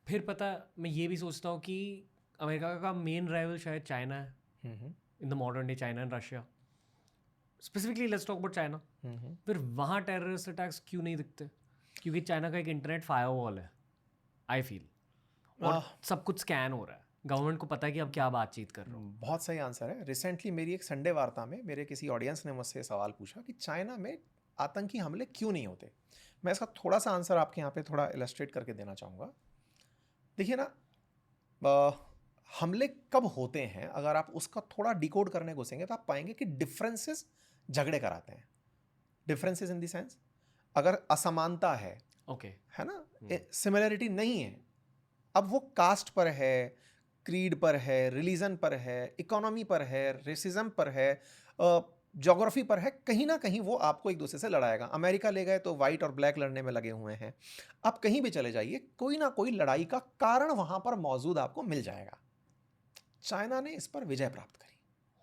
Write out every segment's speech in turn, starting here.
फिर पता, मैं ये भी सोचता हूँ कि अमेरिका का मेन राइवल शायद चाइना है, in the modern day China and Russia. Specifically let's talk about China. फिर वहाँ टेररिस्ट अटैक्स क्यों नहीं दिखते? क्योंकि चाइना का एक इंटरनेट फायरवॉल है, आई फील, और सब कुछ स्कैन हो रहा है, गवर्नमेंट को पता है कि अब क्या बातचीत कर रहे हो। बहुत सही आंसर है। रिसेंटली मेरी एक संडे वार्ता में मेरे किसी ऑडियंस ने मुझसे सवाल पूछा कि चाइना में आतंकी हमले क्यों नहीं होते। मैं इसका थोड़ा सा आंसर आपके यहाँ पे थोड़ा इलस्ट्रेट करके देना चाहूँगा। देखिए ना, हमले कब होते हैं, अगर आप उसका थोड़ा डिकोड करने घुसेंगे तो आप पाएंगे कि डिफरेंसेस झगड़े कराते हैं। डिफरेंसेस इन द सेंस, अगर असमानता है, ओके, है ना, सिमिलरिटी नहीं है, अब वो कास्ट पर है, क्रीड पर है, रिलीजन पर है, इकोनॉमी पर है, रेसिज्म पर है, ज्योग्राफी पर है, कहीं ना कहीं वो आपको एक दूसरे से लड़ाएगा। अमेरिका ले गए तो वाइट और ब्लैक लड़ने में लगे हुए हैं। आप कहीं भी चले जाइए, कोई ना कोई लड़ाई का कारण वहां पर मौजूद आपको मिल जाएगा। चाइना ने इस पर विजय प्राप्त करी।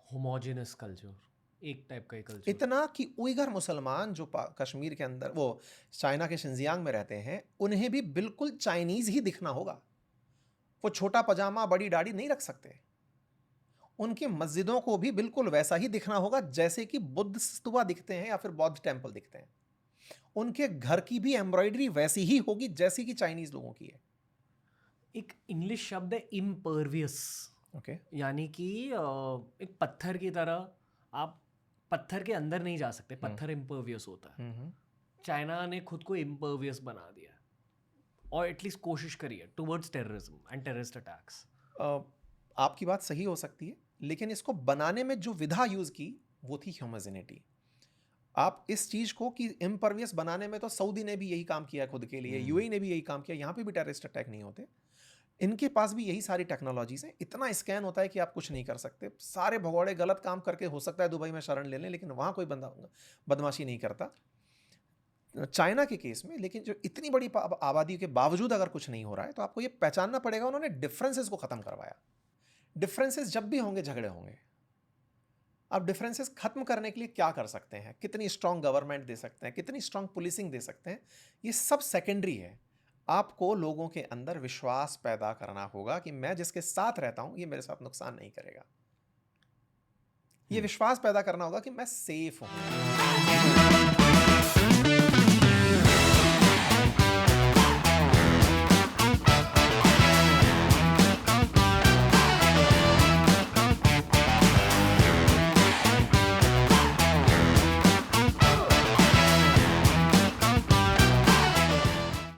होमोजेनस कल्चर, एक टाइप का ही कल्चर। इतना कि उइगर मुसलमान जो कश्मीर के अंदर, वो चाइना के शिंजियांग में रहते हैं, उन्हें भी बिल्कुल चाइनीज ही दिखना होगा। वो छोटा पजामा बड़ी दाढ़ी नहीं रख सकते। उनकी मस्जिदों को भी बिल्कुल वैसा ही दिखना होगा जैसे कि बुद्ध स्तूपा दिखते हैं या फिर बौद्ध टेम्पल दिखते हैं। उनके घर की भी एम्ब्रॉयडरी वैसी ही होगी जैसी कि चाइनीज लोगों की है। एक इंग्लिश शब्द है इम्पर्वियस, ओके, यानी कि एक पत्थर की तरह, आप पत्थर के अंदर नहीं जा सकते, पत्थर इम्पर्वियस होता है। चाइना ने खुद को इम्पर्वियस बना दिया, और एटलीस्ट कोशिश करी है towards terrorism and terrorist attacks. आपकी बात सही हो सकती है, लेकिन इसको बनाने में जो विधा यूज की वो थी ह्यूमनिटी। आप इस चीज को कि इम्पर्वियस बनाने में तो सऊदी ने भी यही काम किया खुद के लिए, यूएई ने भी यही काम किया, यहाँ पे भी टेररिस्ट अटैक नहीं होते। इनके पास भी यही सारी टेक्नोलॉजीज हैं। इतना स्कैन होता है कि आप कुछ नहीं कर सकते। सारे भगौड़े गलत काम करके हो सकता है दुबई में शरण ले लें, लेकिन वहां कोई बंदा बदमाशी नहीं करता। चाइना के केस में लेकिन जो इतनी बड़ी आबादी के बावजूद अगर कुछ नहीं हो रहा है, तो आपको ये पहचानना पड़ेगा, उन्होंने डिफरेंसेस को खत्म करवाया। डिफरेंसेस जब भी होंगे झगड़े होंगे। अब डिफरेंसेस खत्म करने के लिए क्या कर सकते हैं, कितनी स्ट्रांग गवर्नमेंट दे सकते हैं, कितनी स्ट्रांग पुलिसिंग दे सकते हैं, ये सब सेकेंडरी है। आपको लोगों के अंदर विश्वास पैदा करना होगा कि मैं जिसके साथ रहता हूं ये मेरे साथ नुकसान नहीं करेगा। ये विश्वास पैदा करना होगा कि मैं सेफ हूं।